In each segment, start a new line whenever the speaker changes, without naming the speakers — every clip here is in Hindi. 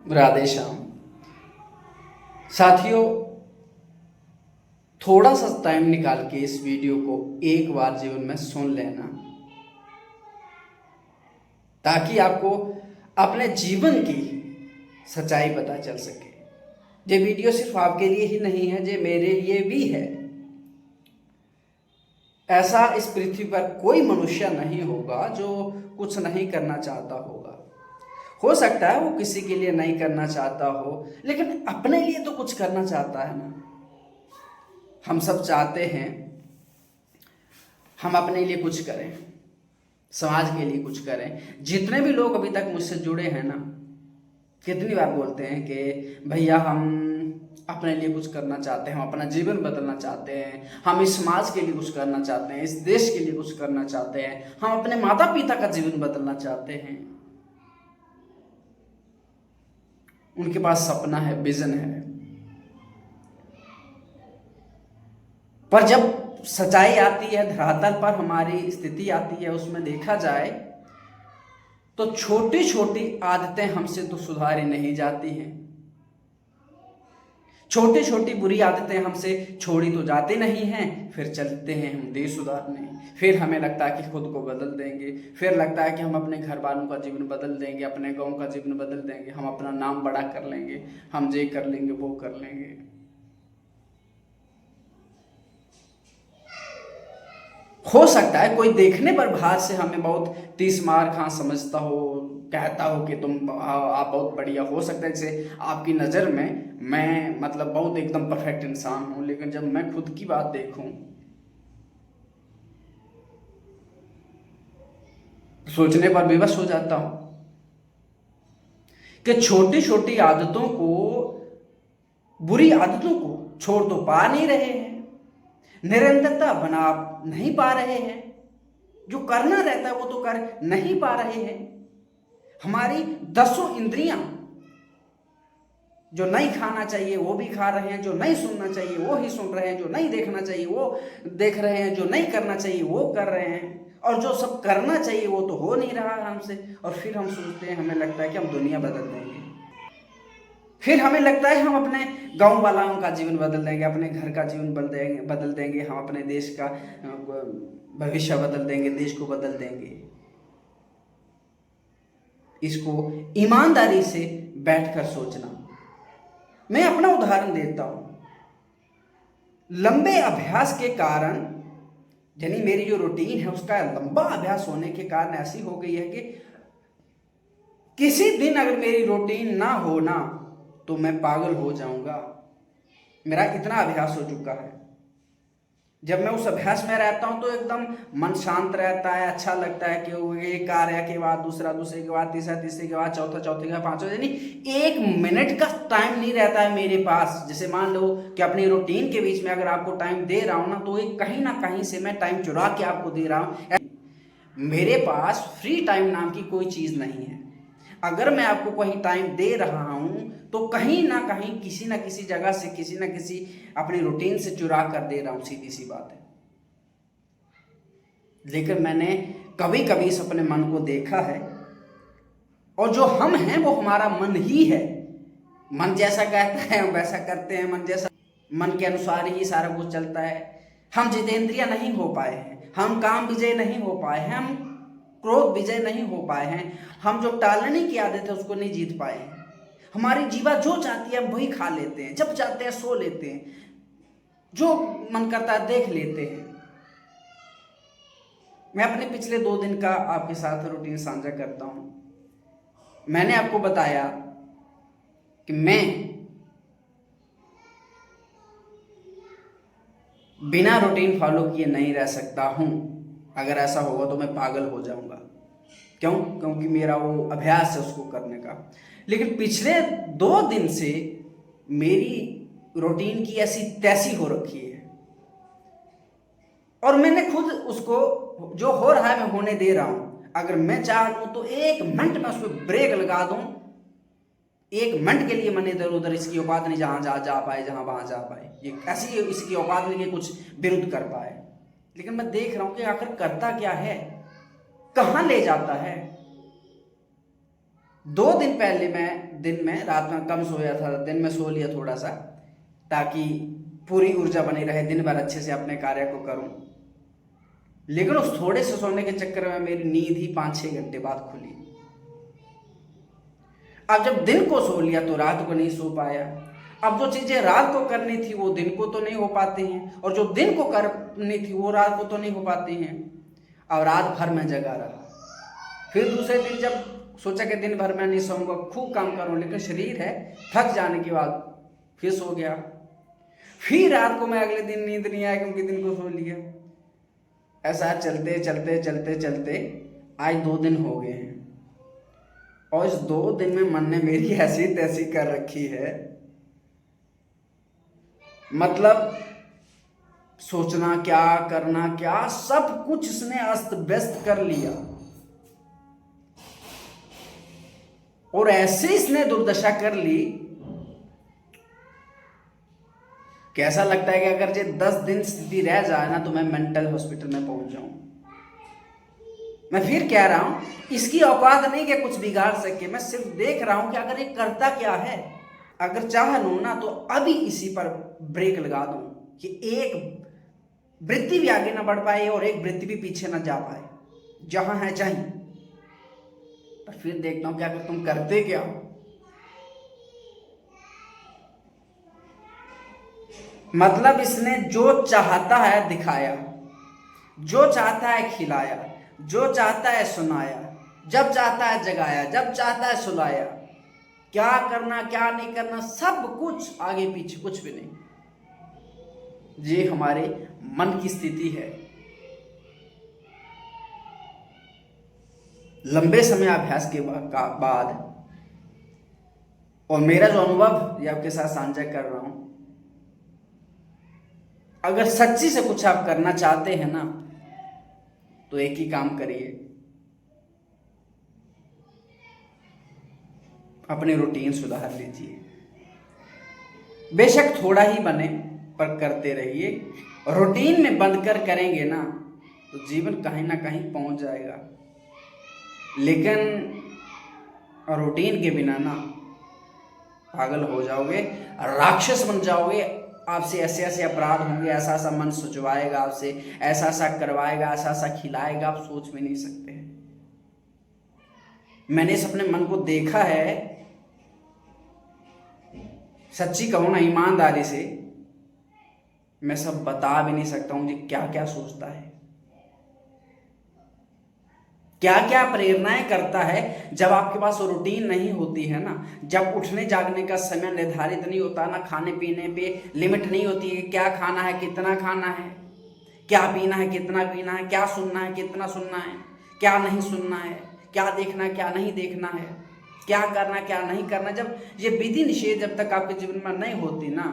राधे श्याम। साथियों, थोड़ा सा टाइम निकाल के इस वीडियो को एक बार जीवन में सुन लेना, ताकि आपको अपने जीवन की सच्चाई पता चल सके। ये वीडियो सिर्फ आपके लिए ही नहीं है, ये मेरे लिए भी है। ऐसा इस पृथ्वी पर कोई मनुष्य नहीं होगा जो कुछ नहीं करना चाहता होगा। हो सकता है वो किसी के लिए नहीं करना चाहता हो, लेकिन अपने लिए तो कुछ करना चाहता है ना। हम सब चाहते हैं हम अपने लिए कुछ करें, समाज के लिए कुछ करें। जितने भी लोग अभी तक मुझसे जुड़े हैं ना, कितनी बार बोलते हैं कि भैया हम अपने लिए कुछ करना चाहते हैं, हम अपना जीवन बदलना चाहते हैं, हम इस समाज के लिए कुछ करना चाहते हैं, इस देश के लिए कुछ करना चाहते हैं, हम अपने माता पिता का जीवन बदलना चाहते हैं। उनके पास सपना है, विजन है, पर जब सच्चाई आती है, धरातल पर हमारी स्थिति आती है, उसमें देखा जाए तो छोटी छोटी आदतें हमसे तो सुधारी नहीं जाती हैं। छोटी छोटी बुरी आदतें हमसे छोड़ी तो जाती नहीं हैं। फिर चलते हैं हम देश सुधारने, फिर हमें लगता है कि खुद को बदल देंगे, फिर लगता है कि हम अपने घर वालों का जीवन बदल देंगे, अपने गांव का जीवन बदल देंगे, हम अपना नाम बड़ा कर लेंगे, हम ये कर लेंगे, वो कर लेंगे। हो सकता है कोई देखने पर बाहर से हमें बहुत 30 मार खां समझता हो, कहता हो कि तुम आप बहुत बढ़िया। हो सकता है जैसे आपकी नज़र में मैं मतलब बहुत एकदम परफेक्ट इंसान हूं, लेकिन जब मैं खुद की बात देखूं सोचने पर विवश हो जाता हूं कि छोटी छोटी आदतों को, बुरी आदतों को छोड़ तो पा नहीं रहे हैं, निरंतरता बना नहीं पा रहे हैं, जो करना रहता है वो तो कर नहीं पा रहे हैं। हमारी 10 इंद्रियां, जो नहीं खाना चाहिए वो भी खा रहे हैं, जो नहीं सुनना चाहिए वो ही सुन रहे हैं, जो नहीं देखना चाहिए वो देख रहे हैं, जो नहीं करना चाहिए वो कर रहे हैं, और जो सब करना चाहिए वो तो हो नहीं रहा है हमसे। और फिर हम सोचते हैं, हमें लगता है कि हम दुनिया बदल देंगे, फिर हमें लगता है हम अपने गांव वालों का जीवन बदल देंगे, अपने घर का जीवन बदल देंगे, हम अपने देश का भविष्य बदल देंगे, देश को बदल देंगे। इसको ईमानदारी से बैठकर सोचना। मैं अपना उदाहरण देता हूं। लंबे अभ्यास के कारण, यानी मेरी जो रूटीन है उसका लंबा अभ्यास होने के कारण ऐसी हो गई है कि किसी दिन अगर मेरी रूटीन ना हो ना तो मैं पागल हो जाऊंगा। मेरा इतना अभ्यास हो चुका है। जब मैं उस अभ्यास में रहता हूं तो एकदम मन शांत रहता है, अच्छा लगता है कि एक कार्य के बाद दूसरा, दूसरे के बाद तीसरा, तीसरे के बाद चौथा, चौथे के बाद पांचवा, यानी 1 मिनट का टाइम नहीं रहता है मेरे पास। जैसे मान लो कि अपनी रूटीन के बीच में अगर आपको टाइम दे रहा हूं ना, तो एक कहीं ना कहीं से मैं टाइम चुरा के आपको दे रहा हूं। मेरे पास फ्री टाइम नाम की कोई चीज नहीं है। अगर मैं आपको कहीं टाइम दे रहा हूं तो कहीं ना कहीं, किसी ना किसी जगह से, किसी ना किसी अपनी रूटीन से चुरा कर दे रहा हूं, सीधी सी बात है। लेकिन मैंने कभी कभी इस अपने मन को देखा है, और जो हम हैं वो हमारा मन ही है। मन जैसा कहता है हम वैसा करते हैं, मन के अनुसार ही सारा कुछ चलता है। हम जितेंद्रिय नहीं हो पाए हैं, हम काम विजय नहीं हो पाए हैं, हम क्रोध विजय नहीं हो पाए हैं, हम जो टालने की आदत है उसको नहीं जीत पाए हैं। हमारी जीवा जो चाहती है हम वही खा लेते हैं, जब चाहते हैं सो लेते हैं, जो मन करता है देख लेते हैं। मैं अपने पिछले 2 दिन का आपके साथ रूटीन साझा करता हूं। मैंने आपको बताया कि मैं बिना रूटीन फॉलो किए नहीं रह सकता हूं। अगर ऐसा होगा तो मैं पागल हो जाऊंगा। क्यों? क्योंकि मेरा वो अभ्यास है उसको करने का। लेकिन पिछले 2 दिन से मेरी रूटीन की ऐसी तैसी हो रखी है, और मैंने खुद उसको, जो हो रहा है मैं होने दे रहा हूं। अगर मैं चाह लूं तो 1 मिनट में उस पर ब्रेक लगा दूं। 1 मिनट के लिए मैंने इधर उधर, इसकी औकात नहीं जहां जा पाए, जहां वहां जा पाए, ये ऐसी इसकी औकात नहीं कि कुछ विरुद्ध कर पाए। लेकिन मैं देख रहा हूं कि आखिर करता क्या है, कहां ले जाता है। 2 दिन पहले मैं दिन में, रात में कम सोया था, दिन में सो लिया थोड़ा सा, ताकि पूरी ऊर्जा बनी रहे, दिन भर अच्छे से अपने कार्य को करूं। लेकिन उस थोड़े से सोने के चक्कर में मेरी नींद ही 5-6 घंटे बाद खुली। अब जब दिन को सो लिया तो रात को नहीं सो पाया। अब जो चीजें रात को करनी थी वो दिन को तो नहीं हो पाती हैं, और जो दिन को करनी थी वो रात को तो नहीं हो पाती हैं। अब रात भर मैं जगा रहा। फिर दूसरे दिन जब सोचा कि दिन भर मैं नहीं सोऊंगा, खूब काम करूं, लेकिन शरीर है, थक जाने के बाद फिर सो गया। फिर रात को मैं अगले दिन नींद नहीं आया क्योंकि दिन को सो लिया। ऐसा चलते चलते चलते चलते आज 2 दिन हो गए हैं, और इस 2 दिन में मन ने मेरी ऐसी तैसी कर रखी है, मतलब सोचना क्या, करना क्या, सब कुछ इसने अस्त व्यस्त कर लिया। और ऐसे इसने दुर्दशा कर ली, कैसा लगता है कि अगर ये 10 दिन स्थिति रह जाए ना तो मैं मेंटल हॉस्पिटल में पहुंच जाऊं। मैं फिर कह रहा हूं, इसकी औकात नहीं कि कुछ बिगाड़ सके, मैं सिर्फ देख रहा हूं कि अगर ये करता क्या है। अगर चाह लूं ना तो अभी इसी पर ब्रेक लगा दूं कि एक वृत्ति भी आगे ना बढ़ पाए और एक वृत्ति भी पीछे ना जा पाए, जहां है चाहिए। पर फिर देखता हूं कि अगर तुम करते क्या हो। मतलब इसने जो चाहता है दिखाया, जो चाहता है खिलाया, जो चाहता है सुनाया, जब चाहता है जगाया, जब चाहता है सुलाया। क्या करना क्या नहीं करना सब कुछ, आगे पीछे कुछ भी नहीं। ये हमारे मन की स्थिति है। लंबे समय अभ्यास के बाद और मेरा जो अनुभव ये आपके साथ साझा कर रहा हूं, अगर सच्ची से कुछ आप करना चाहते हैं ना तो एक ही काम करिए, अपने रूटीन सुधार लीजिए। बेशक थोड़ा ही बने पर करते रहिए। रूटीन में बंद कर करेंगे ना तो जीवन कहीं ना कहीं पहुंच जाएगा, लेकिन रूटीन के बिना ना पागल हो जाओगे, राक्षस बन जाओगे। आपसे ऐसे ऐसे अपराध होंगे, ऐसा ऐसा मन सुझवाएगा आपसे, ऐसा ऐसा करवाएगा, ऐसा ऐसा खिलाएगा, आप सोच भी नहीं सकते। मैंने इस अपने मन को देखा है, सच्ची कहूं ना, ईमानदारी से मैं सब बता भी नहीं सकता हूं कि क्या क्या सोचता है, क्या क्या प्रेरणाएं करता है। जब आपके पास रूटीन नहीं होती है ना, जब उठने जागने का समय निर्धारित नहीं होता ना, खाने पीने पे लिमिट नहीं होती है, क्या खाना है, कितना खाना है, क्या पीना है, कितना पीना है, क्या सुनना है, कितना सुनना है, क्या नहीं सुनना है, क्या देखना है, क्या नहीं देखना है, क्या करना क्या नहीं करना। जब ये विधि निषेध जब तक आपके जीवन में नहीं होती ना,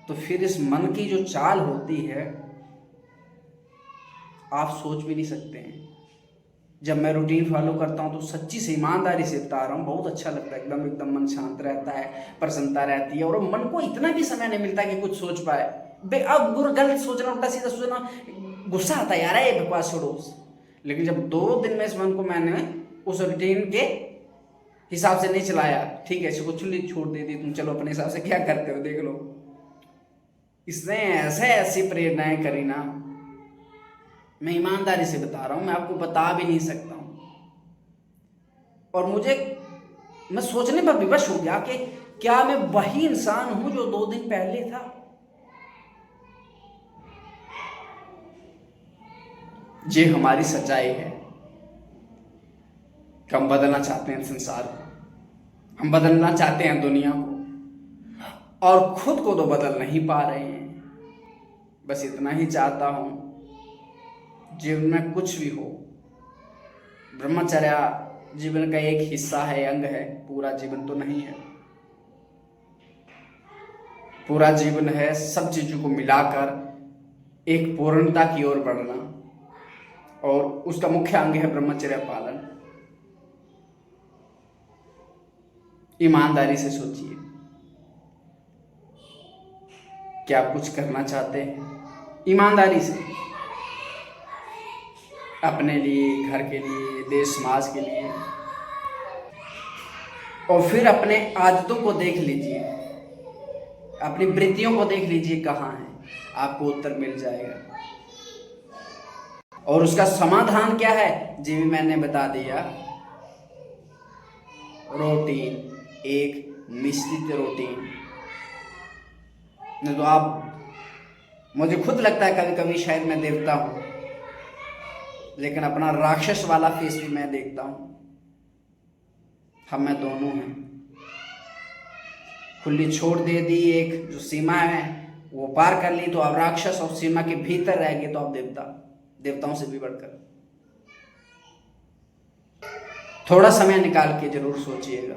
तो फिर इस मन की जो चाल होती है आप सोच भी नहीं सकते हैं। जब मैं रूटीन फॉलो करता हूं तो सच्ची से ईमानदारी से बता रहा हूं, बहुत अच्छा लगता है। एकदम एकदम मन शांत रहता है, प्रसन्नता रहती है, और मन को इतना भी समय नहीं मिलता कि कुछ सोच पाए। अब गलत सोचना, उल्टा सीधा सोचना, गुस्सा आता है यार, ये बकवास छोड़ो। लेकिन जब 2 दिन में इस मन को मैंने उस रूटीन के हिसाब से नहीं चलाया, ठीक है, इसको चुल्ली छोड़ दे दी, तुम चलो अपने हिसाब से क्या करते हो देख लो। इसने ऐसे ऐसी प्रेरणाएं करी ना, मैं ईमानदारी से बता रहा हूं, मैं आपको बता भी नहीं सकता हूं। और मैं सोचने पर विवश हो गया कि क्या मैं वही इंसान हूं जो 2 दिन पहले था। ये हमारी सच्चाई है। हम बदलना चाहते हैं संसार को, हम बदलना चाहते हैं दुनिया को, और खुद को तो बदल नहीं पा रहे हैं। बस इतना ही चाहता हूं, जीवन में कुछ भी हो, ब्रह्मचर्य जीवन का एक हिस्सा है, अंग है, पूरा जीवन तो नहीं है। पूरा जीवन है सब चीजों को मिलाकर एक पूर्णता की ओर बढ़ना, और उसका मुख्य अंग है ब्रह्मचर्य पालन। ईमानदारी से सोचिए, क्या आप कुछ करना चाहते हैं? ईमानदारी से, अपने लिए, घर के लिए, देश समाज के लिए। और फिर अपने आदतों को देख लीजिए, अपनी वृत्तियों को देख लीजिए कहाँ है, आपको उत्तर मिल जाएगा। और उसका समाधान क्या है, जी भी मैंने बता दिया। रूटीन, एक निश्चित रूटीन। नहीं तो आप, मुझे खुद लगता है कभी कभी शायद मैं देवता हूं, लेकिन अपना राक्षस वाला फेस भी मैं देखता हूं। हम में दोनों हैं। खुली छोड़ दे दी, एक जो सीमा है वो पार कर ली तो आप राक्षस, और सीमा के भीतर रह गए तो आप देवता, देवताओं से भी बढ़कर। थोड़ा समय निकाल के जरूर सोचिएगा।